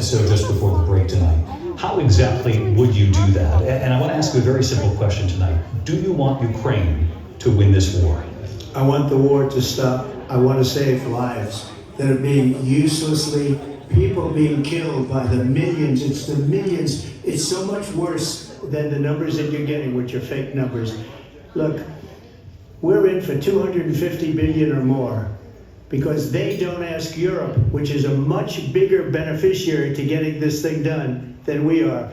So just before the break tonight, how exactly would you do that? And I want to ask you a very simple question tonight. Do you want Ukraine to win this war? I want the war to stop. I want to save lives that are being uselessly, people being killed by the millions. It's the millions. It's so much worse than the numbers that you're getting, which are fake numbers. Look, we're in for 250 billion or more because they don't ask Europe, which is a much bigger beneficiary to getting this thing done than we are.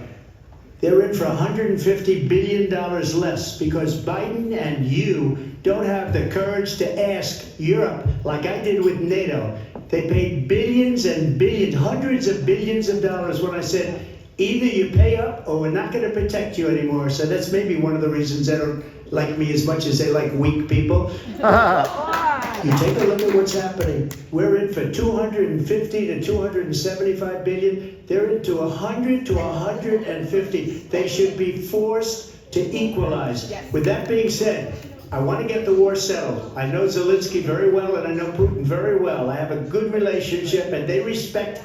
They're in for $150 billion less because Biden and you don't have the courage to ask Europe like I did with NATO. They paid billions and billions, hundreds of billions of dollars when I said, either you pay up or we're not going to protect you anymore. So that's maybe one of the reasons they don't like me as much as they like weak people. You take a look at what's happening. We're in for 250 to 275 billion. They're into 100 to 150. They should be forced to equalize. With that being said, I want to get the war settled. I know Zelensky very well and I know Putin very well. I have a good relationship and they respect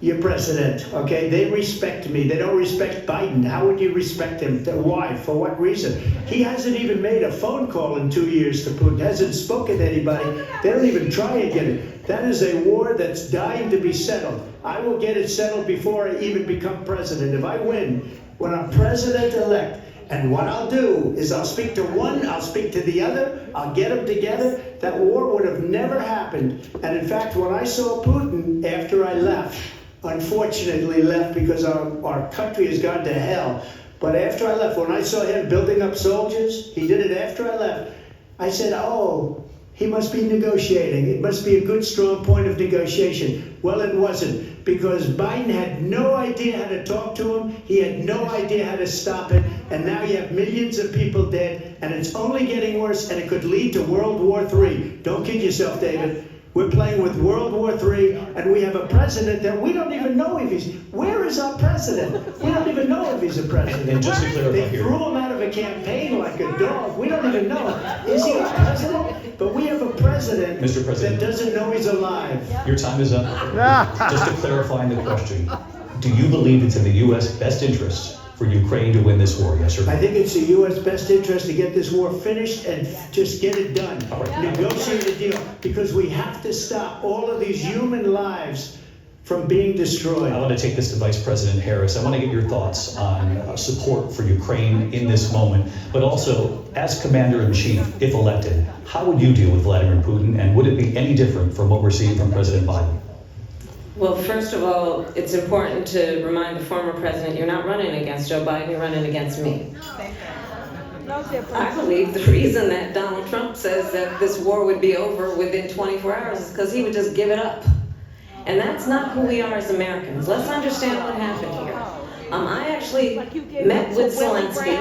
your president, okay? They respect me. They don't respect Biden. How would you respect him? Why? For what reason? He hasn't even made a phone call in 2 years to Putin. Hasn't spoken to anybody. They don't even try and get it. That is a war that's dying to be settled. I will get it settled before I even become president. If I win, when I'm president-elect, and what I'll do is I'll speak to one, I'll speak to the other, I'll get them together. That war would have never happened. And in fact, when I saw Putin after I left, unfortunately left because our country has gone to hell. But after I left, when I saw him building up soldiers, he did it after I left, I said, oh, he must be negotiating. It must be a good, strong point of negotiation. Well, it wasn't, because Biden had no idea how to talk to him. He had no idea how to stop it. And now you have millions of people dead, and it's only getting worse, and it could lead to World War III. Don't kid yourself, David. We're playing with World War III, and we have a president that we don't even know if he's... Where is our president? We don't even know if he's a president. And just to clarify They here, threw him out of a campaign like a dog. We don't even know. Is he our president? But we have a president, Mr. President, that doesn't know he's alive. your time is up. Just to clarify the question, do you believe it's in the U.S. best interest for Ukraine to win this war, yes or no? I think it's the U.S. best interest to get this war finished and just get it done. Negotiate a deal, because we have to stop all of these human lives from being destroyed. I want to take this to Vice President Harris. I want to get your thoughts on support for Ukraine in this moment, but also, as Commander-in-Chief, if elected, how would you deal with Vladimir Putin, and would it be any different from what we're seeing from President Biden? Well, first of all, it's important to remind the former president, you're not running against Joe Biden, you're running against me. I believe the reason that Donald Trump says that this war would be over within 24 hours is because he would just give it up. And that's not who we are as Americans. Let's understand what happened here. I actually met with Zelensky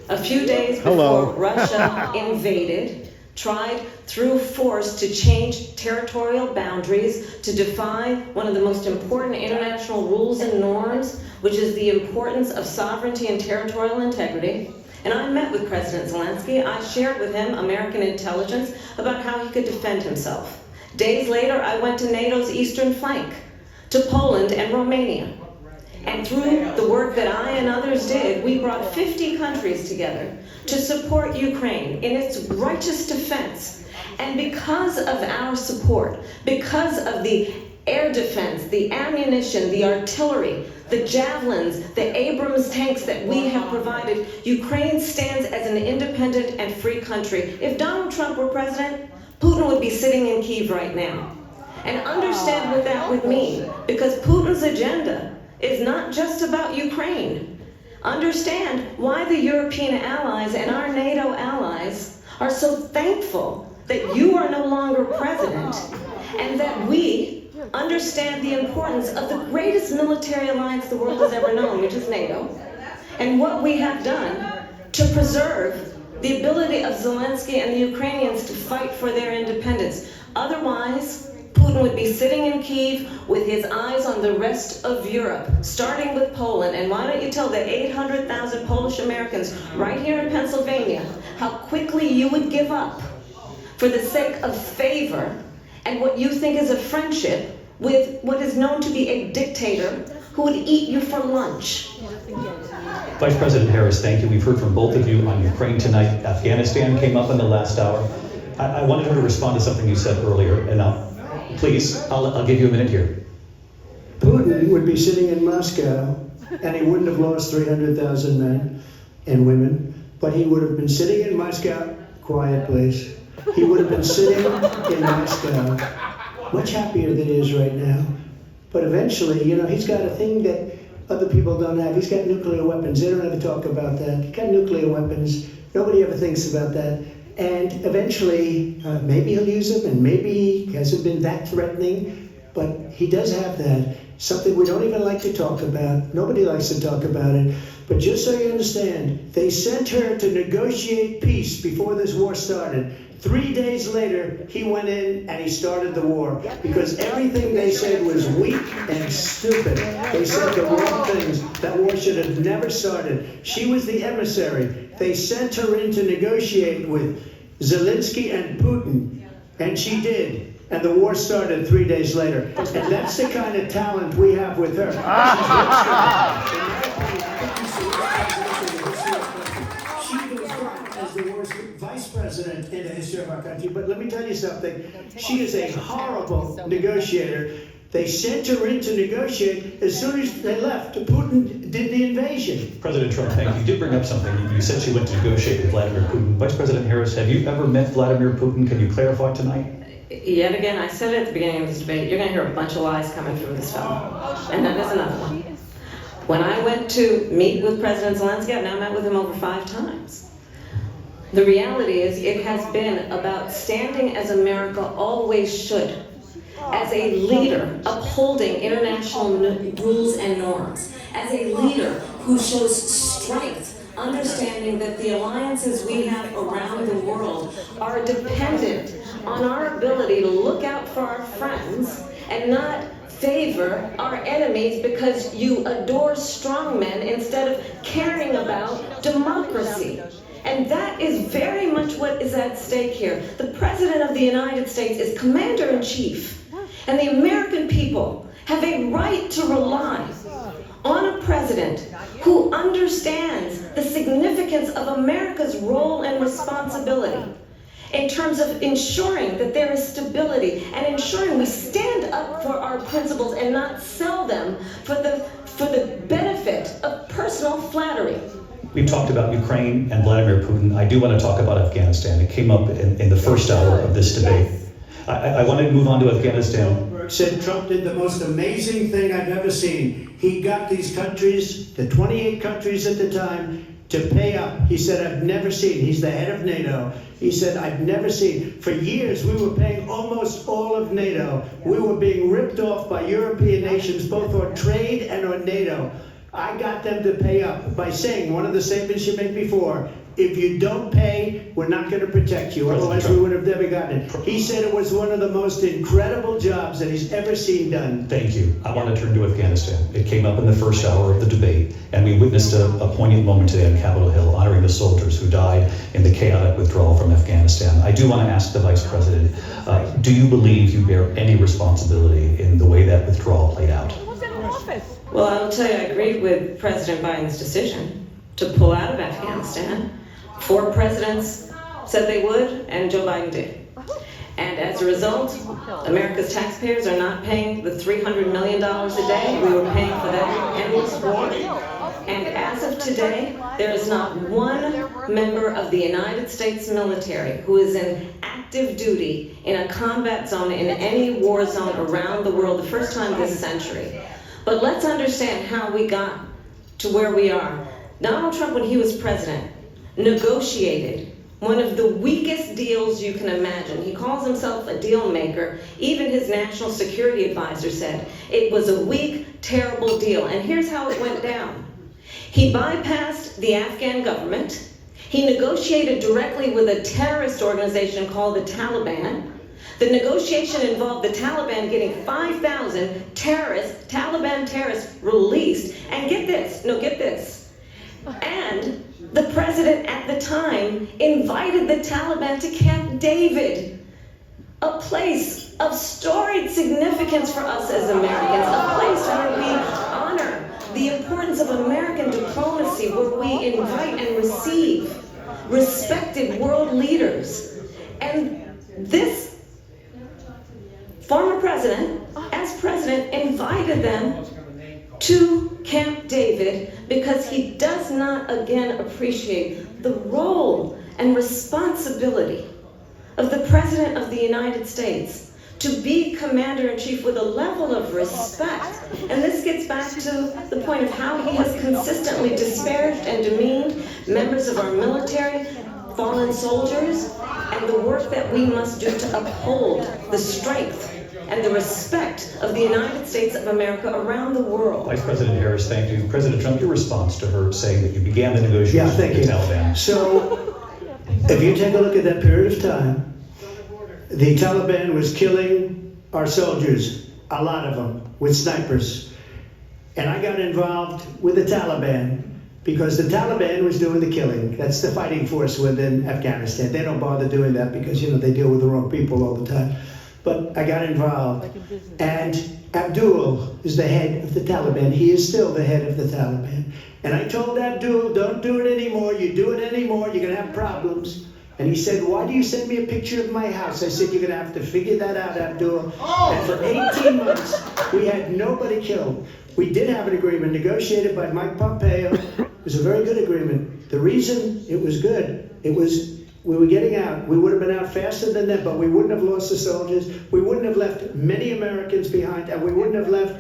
a few days before Russia invaded, tried through force to change territorial boundaries, to defy one of the most important international rules and norms, which is the importance of sovereignty and territorial integrity. And I met with President Zelensky. I shared with him American intelligence about how he could defend himself. Days later, I went to NATO's eastern flank, to Poland and Romania. And through the work that I and others did, we brought 50 countries together to support Ukraine in its righteous defense. And because of our support, because of the air defense, the ammunition, the artillery, the javelins, the Abrams tanks that we have provided, Ukraine stands as an independent and free country. If Donald Trump were president, Putin would be sitting in Kyiv right now. And understand what that would mean, because Putin's agenda is not just about Ukraine. Understand why the European allies and our NATO allies are so thankful that you are no longer president, and that we understand the importance of the greatest military alliance the world has ever known, which is NATO, and what we have done to preserve the ability of Zelensky and the Ukrainians to fight for their independence. Otherwise, Putin would be sitting in Kyiv with his eyes on the rest of Europe, starting with Poland. And why don't you tell the 800,000 Polish Americans right here in Pennsylvania how quickly you would give up for the sake of favor and what you think is a friendship with what is known to be a dictator who would eat you for lunch. Vice President Harris, thank you. We've heard from both of you on Ukraine tonight. Afghanistan came up in the last hour. I wanted her to respond to something you said earlier, and please, I'll give you a minute here. Putin would be sitting in Moscow, and he wouldn't have lost 300,000 men and women, but he would have been sitting in Moscow, quiet please, he would have been sitting in Moscow, much happier than he is right now. But eventually, you know, he's got a thing that other people don't have. He's got nuclear weapons. They don't ever talk about that. He's got nuclear weapons. Nobody ever thinks about that. And eventually, maybe he'll use them, and maybe he hasn't been that threatening, but he does have that. Something we don't even like to talk about. Nobody likes to talk about it. But just so you understand, they sent her to negotiate peace before this war started. 3 days later, he went in and he started the war because everything they said was weak and stupid. They said the wrong things. That war should have never started. She was the emissary. They sent her in to negotiate with Zelensky and Putin, and she did. And the war started 3 days later. And that's the kind of talent we have with her. She goes down as the worst vice president in the history of our country. But let me tell you something. She is a horrible negotiator. They sent her in to negotiate. As soon as they left, Putin did the invasion. President Trump, thank you. You did bring up something. You said she went to negotiate with Vladimir Putin. Vice President Harris, have you ever met Vladimir Putin? Can you clarify tonight? Yet again, I said at the beginning of this debate, you're going to hear a bunch of lies coming from this fellow. And that is another one. When I went to meet with President Zelensky, I've now met with him over 5 times. The reality is it has been about standing as America always should, as a leader upholding international rules and norms, as a leader who shows strength, understanding that the alliances we have around the world are dependent on our ability to look out for our friends and not favor our enemies because you adore strongmen instead of caring about democracy. And that is very much what is at stake here. The President of the United States is Commander-in-Chief, and the American people have a right to rely on a president who understands the significance of America's role and responsibility in terms of ensuring that there is stability and ensuring we stand up for our principles and not sell them for the benefit of personal flattery. We've talked about Ukraine and Vladimir Putin. I do want to talk about Afghanistan. It came up in the first hour of this debate. I want to move on to Afghanistan. Said Trump did the most amazing thing I've ever seen. He got these countries, the 28 countries at the time, to pay up. He said, I've never seen, he's the head of NATO. He said, I've never seen. For years, we were paying almost all of NATO. We were being ripped off by European nations, both on trade and on NATO. I got them to pay up by saying one of the statements you made before, if you don't pay, we're not going to protect you. Otherwise, we would have never gotten it. He said it was one of the most incredible jobs that he's ever seen done. Thank you. I want to turn to Afghanistan. It came up in the first hour of the debate, and we witnessed a poignant moment today on Capitol Hill, honoring the soldiers who died in the chaotic withdrawal from Afghanistan. I do want to ask the Vice President, do you believe you bear any responsibility in the way that withdrawal played out? Well, I will tell you, I agreed with President Biden's decision to pull out of Afghanistan. 4 presidents said they would, and Joe Biden did. And as a result, America's taxpayers are not paying the $300 million a day we were paying for that endless war. And as of today, there is not one member of the United States military who is in active duty in a combat zone in any war zone around the world, the first time this century. But let's understand how we got to where we are. Donald Trump, when he was president, negotiated one of the weakest deals you can imagine. He calls himself a deal maker. Even his national security advisor said it was a weak, terrible deal. And here's how it went down. He bypassed the Afghan government. He negotiated directly with a terrorist organization called the Taliban. The negotiation involved the Taliban getting 5,000 Taliban terrorists released. And get this. And the president at the time invited the Taliban to Camp David, a place of storied significance for us as Americans, a place where we honor of American diplomacy where we invite and receive respected world leaders. And this former president, as president, invited them to Camp David because he does not again appreciate the role and responsibility of the President of the United States to be Commander-in-Chief with a level of respect. And this gets back to the point of how he has consistently disparaged and demeaned members of our military, fallen soldiers, and the work that we must do to uphold the strength and the respect of the United States of America around the world. Vice President Harris, thank you. President Trump, your response to her saying that you began the negotiations with the Taliban. So, if you take a look at that period of time, the Taliban was killing our soldiers, a lot of them, with snipers. And I got involved with the Taliban because the Taliban was doing the killing. That's the fighting force within Afghanistan. They don't bother doing that because, you know, they deal with the wrong people all the time. But I got involved. And Abdul is the head of the Taliban. He is still the head of the Taliban. And I told Abdul, don't do it anymore. You do it anymore, you're going to have problems. And he said, why do you send me a picture of my house? I said, you're going to have to figure that out, Abdul. And for 18 months, we had nobody killed. We did have an agreement negotiated by Mike Pompeo. It was a very good agreement. The reason it was good, it was we were getting out. We would have been out faster than that, but we wouldn't have lost the soldiers. We wouldn't have left many Americans behind, and we wouldn't have left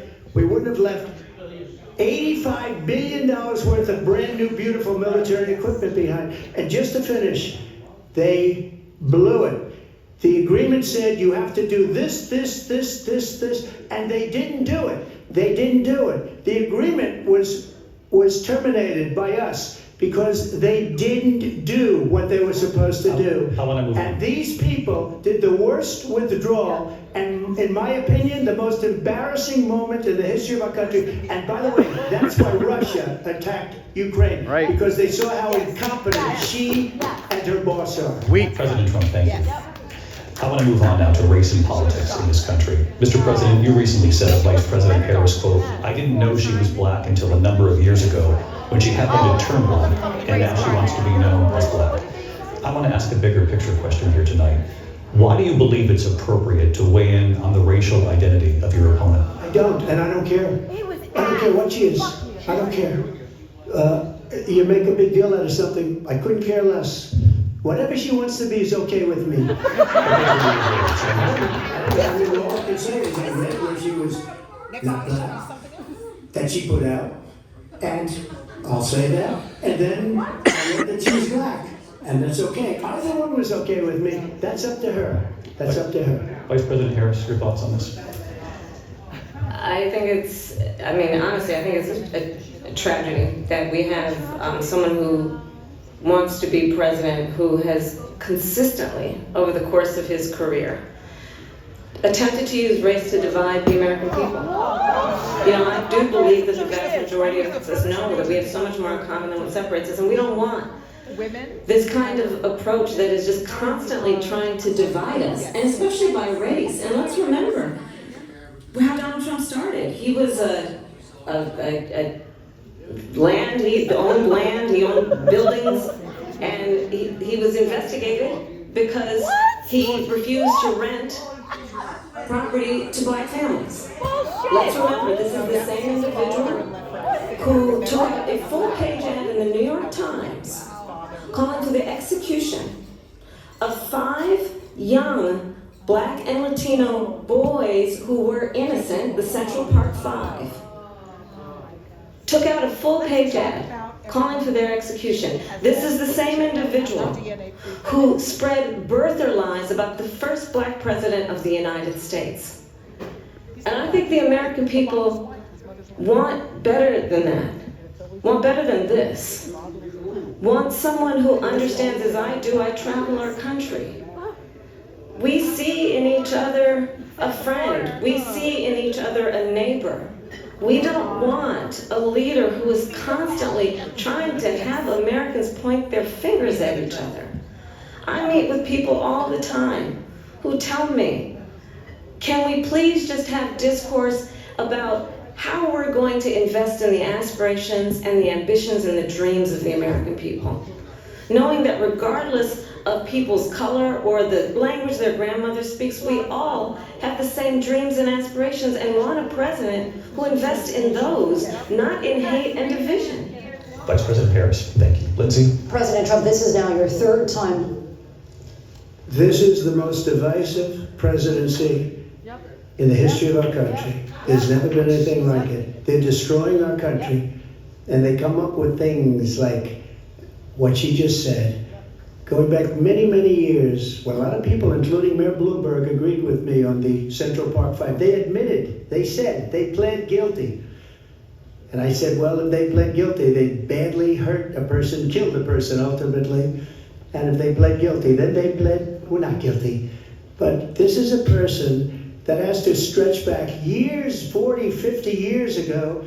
$85 billion worth of brand new, beautiful military equipment behind. And just to finish, they blew it. The agreement said you have to do this, and they didn't do it. They didn't do it. The agreement was terminated by us because they didn't do what they were supposed to do. And these people did the worst withdrawal, and in my opinion, the most embarrassing moment in the history of our country. And by the way, that's why Russia attacked Ukraine, right? Because they saw how incompetent she and her boss are. President Trump, thank you. I want to move on now to race and politics in this country. Mr. President, you recently said of Vice President Harris, quote, I didn't know she was black until a number of years ago when she happened to turn black, and now she wants to be known as black. I want to ask a bigger picture question here tonight. Why do you believe it's appropriate to weigh in on the racial identity of your opponent? I don't, and I don't care. I don't care what she is. I don't care. You make a big deal out of something. I couldn't care less. Whatever she wants to be is okay with me. I mean, all I can say is I read where she was not black, that she put out, and I'll say that, and then I read that she was black, and that's okay. Either one was okay with me. That's up to her. That's up to her. Vice President Harris, your thoughts on this? I think it's, honestly, I think it's a tragedy that we have someone who wants to be president who has consistently, over the course of his career, attempted to use race to divide the American people. You know, I do believe that the vast majority of us know that we have so much more in common than what separates us, and we don't want this kind of approach that is just constantly trying to divide us, and especially by race. And let's remember how Donald Trump started. He was he owned land, he owned buildings, and he was investigated because he refused to rent property to black families. Let's remember, this is the same individual who took out a full-page ad in the New York Times calling for the execution of 5 young black and Latino boys who were innocent, the Central Park 5. Took out a full-page ad calling for their execution. This is the same individual who spread birther lies about the first black president of the United States. And I think the American people want better than that, want better than this, want someone who understands, as I do, I travel our country. We see in each other a friend, we see in each other a neighbor. We don't want a leader who is constantly trying to have Americans point their fingers at each other. I meet with people all the time who tell me, can we please just have discourse about how we're going to invest in the aspirations and the ambitions and the dreams of the American people. Knowing that regardless of people's color or the language their grandmother speaks, we all have the same dreams and aspirations and want a president who invests in those, not in hate and division. Vice President Harris, thank you. Lindsay? President Trump, this is now your third time. This is the most divisive presidency in the history of our country. There's never been anything like it. They're destroying our country, and they come up with things like what she just said. Going back many, many years, when a lot of people, including Mayor Bloomberg, agreed with me on the Central Park 5, they admitted, they said, they pled guilty. And I said, well, if they pled guilty, they badly hurt a person, killed a person ultimately. And if they pled guilty, then they pled, we're not guilty. But this is a person that has to stretch back years, 40, 50 years ago,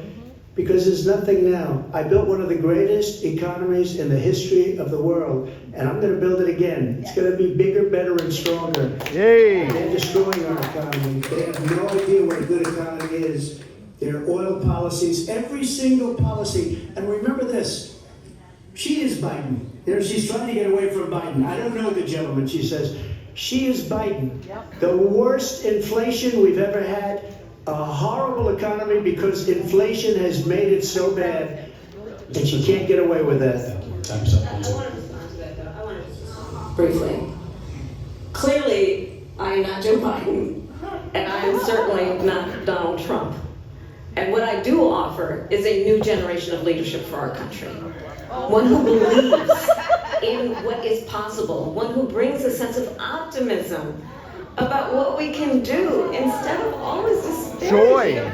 because there's nothing now. I built one of the greatest economies in the history of the world, and I'm going to build it again. It's going to be bigger, better, and stronger. Yay! They're destroying our economy. They have no idea what a good economy is. Their oil policies, every single policy. And remember this, she is Biden. She's trying to get away from Biden. I don't know the gentleman, she says. She is Biden. The worst inflation we've ever had. A horrible economy because inflation has made it so bad, and she can't get away with that. Time's up. I want to respond to that, though. I want to briefly. Clearly, I am not Joe Biden, and I am certainly not Donald Trump. And what I do offer is a new generation of leadership for our country. One who believes in what is possible. One who brings a sense of optimism about what we can do instead of always disparaging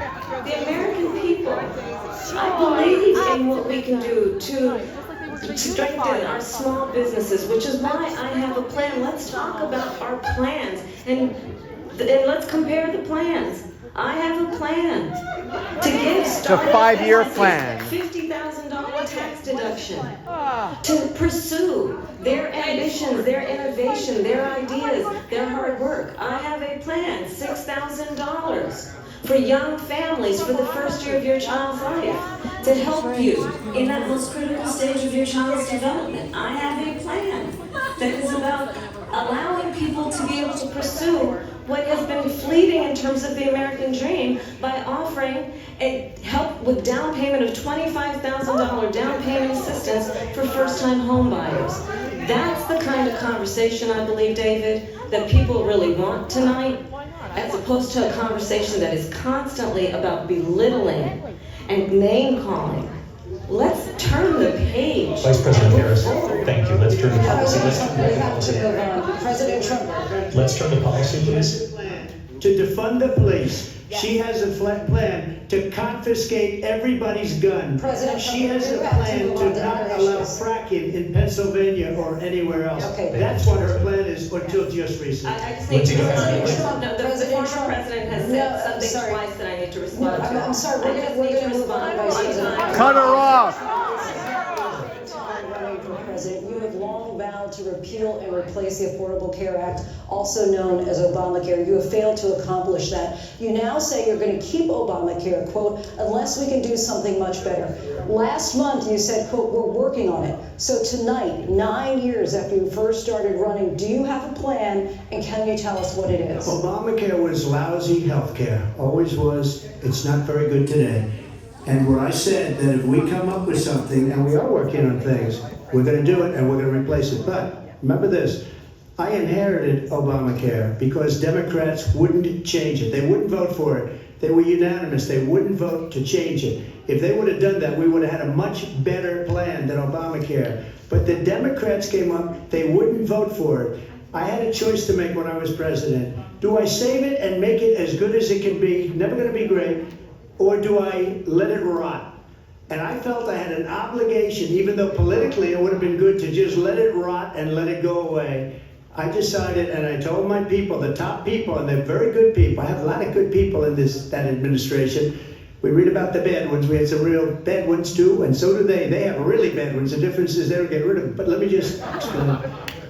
the American people. I believe in what we can do to strengthen our small businesses, which is why I have a plan. Let's talk about our plans and let's compare the plans. I have a plan to give startup a 5-year plan. $50,000 tax deduction to pursue their ambitions, their innovation, their ideas, their hard work. I have a plan, $6,000 for young families for the first year of your child's life to help you in that most critical stage of your child's development. I have a plan that is about allowing people to be able to pursue what has been fleeting in terms of the American dream by offering a help with down payment of $25,000 down payment assistance for first-time home buyers. That's the kind of conversation, I believe, David, that people really want tonight, as opposed to a conversation that is constantly about belittling and name-calling. Let's turn the page. Vice President Harris, thank you. Let's turn to policy. President Trump. Let's turn to policy, please. To defund the police. She has a flat plan to confiscate everybody's gun. She has a plan to not allow fracking in Pennsylvania or anywhere else. That's what her plan is until just recently. I just need to President respond. Trump, No, the former president has said something twice that I need to respond to. I'm sorry, we're going to move on, Vice President. Cut her off. Running for president, you have long vowed to repeal and replace the Affordable Care Act, also known as Obamacare. You have failed to accomplish that. You now say you're going to keep Obamacare, quote, unless we can do something much better. Last month you said, quote, we're working on it. So tonight, 9 years after you first started running, do you have a plan, and can you tell us what it is? Obamacare was lousy health care, always was. It's not very good today. And where I said that if we come up with something, and we are working on things, we're going to do it and we're going to replace it. But remember this, I inherited Obamacare because Democrats wouldn't change it. They wouldn't vote for it. They were unanimous. They wouldn't vote to change it. If they would have done that, we would have had a much better plan than Obamacare. But the Democrats came up, they wouldn't vote for it. I had a choice to make when I was president. Do I save it and make it as good as it can be, never going to be great, or do I let it rot? And I felt I had an obligation, even though politically it would have been good to just let it rot and let it go away. I decided, and I told my people, the top people, and they're very good people. I have a lot of good people in that administration. We read about the bad ones. We had some real bad ones too, and so do they. They have really bad ones. The difference is they don't get rid of them. But let me just explain.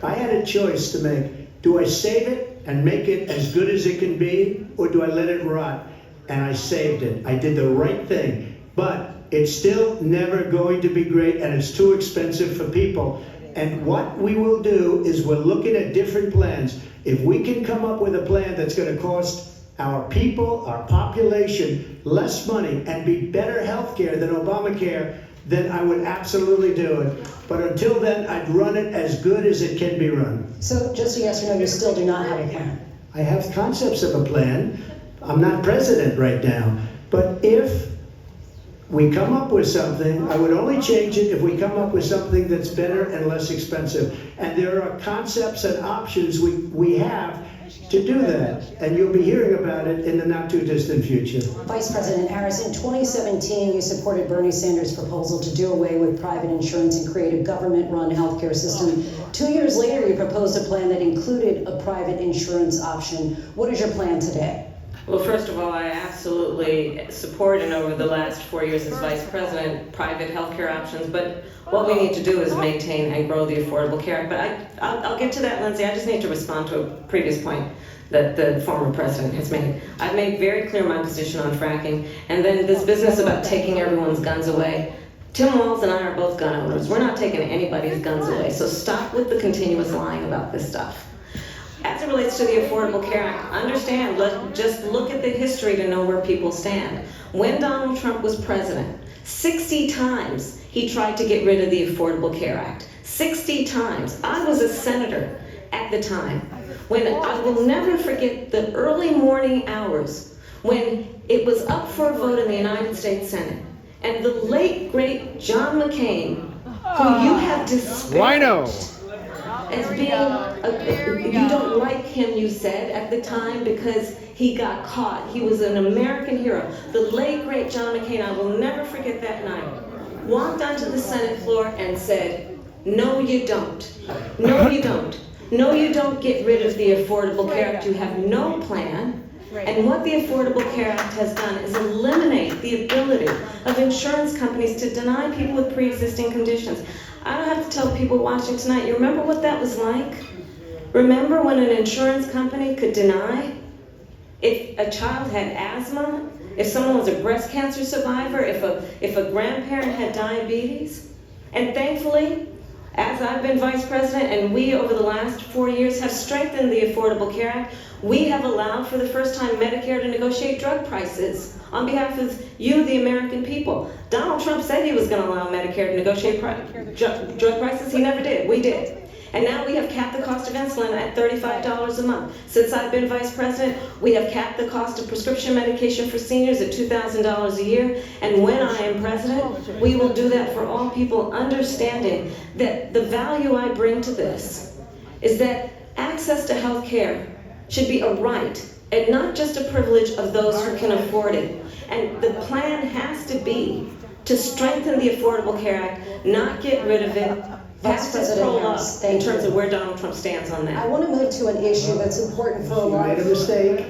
I had a choice to make. Do I save it and make it as good as it can be, or do I let it rot? and I saved it. I did the right thing, but it's still never going to be great, and it's too expensive for people. And what we will do is we're looking at different plans. If we can come up with a plan that's going to cost our people, our population, less money and be better health care than Obamacare, then I would absolutely do it. But until then, I'd run it as good as it can be run. So just a yes or no, you still do not have a plan? I have concepts of a plan. I'm not president right now. But if we come up with something, I would only change it if we come up with something that's better and less expensive. And there are concepts and options we have to do that. And you'll be hearing about it in the not too distant future. Vice President Harris, in 2017, you supported Bernie Sanders' proposal to do away with private insurance and create a government-run healthcare system. 2 years later, you proposed a plan that included a private insurance option. What is your plan today? Well, first of all, I absolutely support, and over the last 4 years as Vice President, private healthcare options. But what we need to do is maintain and grow the Affordable Care Act. But I'll get to that, Lindsay. I just need to respond to a previous point that the former president has made. I've made very clear my position on fracking, and then this business about taking everyone's guns away. Tim Walz and I are both gun owners. We're not taking anybody's guns away, so stop with the continuous lying about this stuff. As it relates to the Affordable Care Act, understand, just look at the history to know where people stand. When Donald Trump was president, 60 times he tried to get rid of the Affordable Care Act. 60 times. I was a senator at the time. When I will never forget the early morning hours when it was up for a vote in the United States Senate, and the late, great John McCain, who you have disparaged as being, you don't like him, you said, at the time because he got caught. He was an American hero. The late, great John McCain, I will never forget that night, walked onto the Senate floor and said, no, you don't. No, you don't. No, you don't get rid of the Affordable Care Act. You have no plan. And what the Affordable Care Act has done is eliminate the ability of insurance companies to deny people with pre-existing conditions. I don't have to tell people watching tonight, you remember what that was like? Remember when an insurance company could deny if a child had asthma, if someone was a breast cancer survivor, if a grandparent had diabetes? And thankfully, as I've been vice president and we over the last 4 years have strengthened the Affordable Care Act, we have allowed for the first time Medicare to negotiate drug prices on behalf of you, the American people. Donald Trump said he was going to allow Medicare to negotiate drug prices. He never did. We did. And now we have capped the cost of insulin at $35 a month. Since I've been vice president, we have capped the cost of prescription medication for seniors at $2,000 a year. And when I am president, we will do that for all people, understanding that the value I bring to this is that access to health care should be a right and not just a privilege of those who can afford it. And the plan has to be to strengthen the Affordable Care Act, not get rid of it. Vice President Harris, in terms of where Donald Trump stands on that. I want to move to an issue that's important for a lot of... You made a mistake.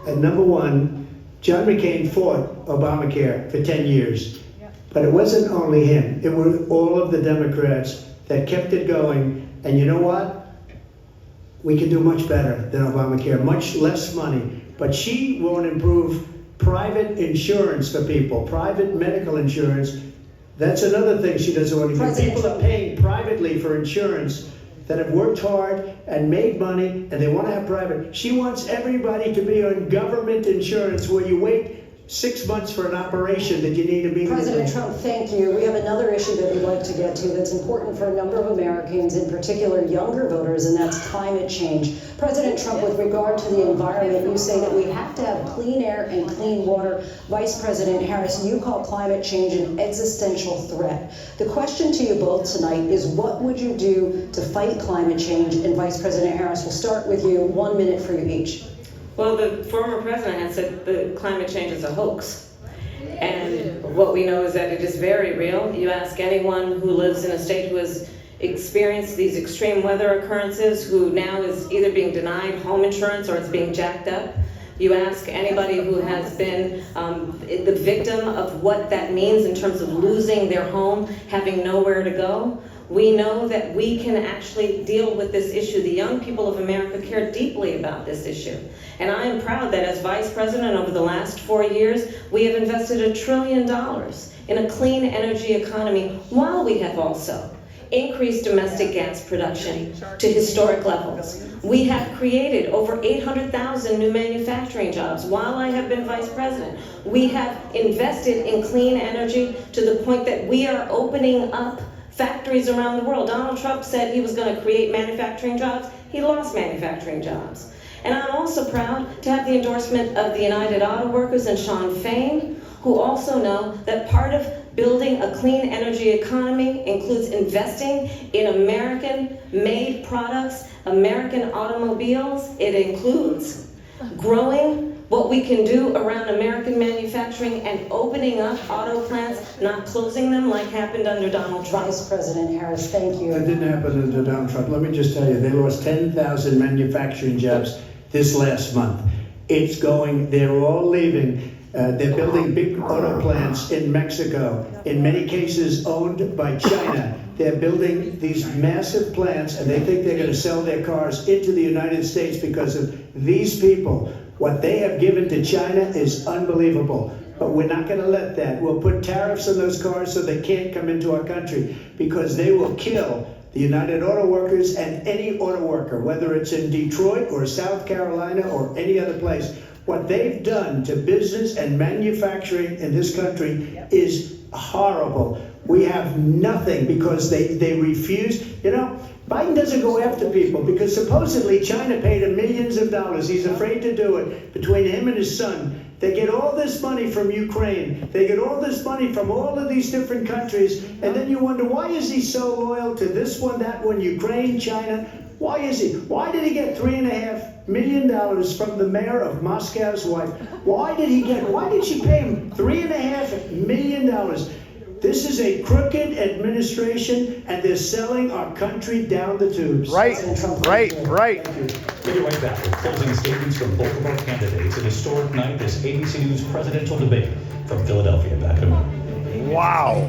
And number one, John McCain fought Obamacare for 10 years. But it wasn't only him. It were all of the Democrats that kept it going. And you know what? We can do much better than Obamacare, much less money. But she won't improve private insurance for people, private medical insurance. That's another thing she doesn't want to do. People are paying privately for insurance that have worked hard and made money, and they want to have private. She wants everybody to be on government insurance where you wait 6 months for an operation that you need immediately. President Trump, thank you. We have another issue that we'd like to get to that's important for a number of Americans, in particular younger voters, and that's climate change. President Trump, with regard to the environment, you say that we have to have clean air and clean water. Vice President Harris, you call climate change an existential threat. The question to you both tonight is, what would you do to fight climate change? And Vice President Harris, we'll start with you. 1 minute for you each. Well, the former president had said the climate change is a hoax. And what we know is that it is very real. You ask anyone who lives in a state who has experienced these extreme weather occurrences, who now is either being denied home insurance or it's being jacked up. You ask anybody who has been the victim of what that means in terms of losing their home, having nowhere to go. We know that we can actually deal with this issue. The young people of America care deeply about this issue. And I am proud that as Vice President over the last 4 years, we have invested $1 trillion in a clean energy economy, while we have also increased domestic gas production to historic levels. We have created over 800,000 new manufacturing jobs while I have been Vice President. We have invested in clean energy to the point that we are opening up factories around the world. Donald Trump said he was going to create manufacturing jobs. He lost manufacturing jobs. And I'm also proud to have the endorsement of the United Auto Workers and Shawn Fain, who also know that part of building a clean energy economy includes investing in American-made products, American automobiles. It includes growing what we can do around American manufacturing and opening up auto plants, not closing them like happened under Donald Trump. Vice President Harris, thank you. That didn't happen under Donald Trump. Let me just tell you, they lost 10,000 manufacturing jobs this last month. It's going, they're all leaving. They're building big auto plants in Mexico, in many cases owned by China. They're building these massive plants, and they think they're going to sell their cars into the United States because of these people. What they have given to China is unbelievable. But we're not going to let that. We'll put tariffs on those cars so they can't come into our country, because they will kill the United Auto Workers and any auto worker, whether it's in Detroit or South Carolina or any other place. What they've done to business and manufacturing in this country is horrible. We have nothing because they refuse. You know, Biden doesn't go after people because supposedly China paid him millions of dollars. He's afraid to do it. Between him and his son, they get all this money from Ukraine. They get all this money from all of these different countries. And then you wonder, why is he so loyal to this one, that one, Ukraine, China? Why is he? Why did he get $3.5 million from the mayor of Moscow's wife? Why did she pay him $3.5 million? This is a crooked administration, and they're selling our country down the tubes. Right. We'll be right back with closing statements from both of our candidates. An historic night, this ABC News presidential debate from Philadelphia. Back in a moment. Wow.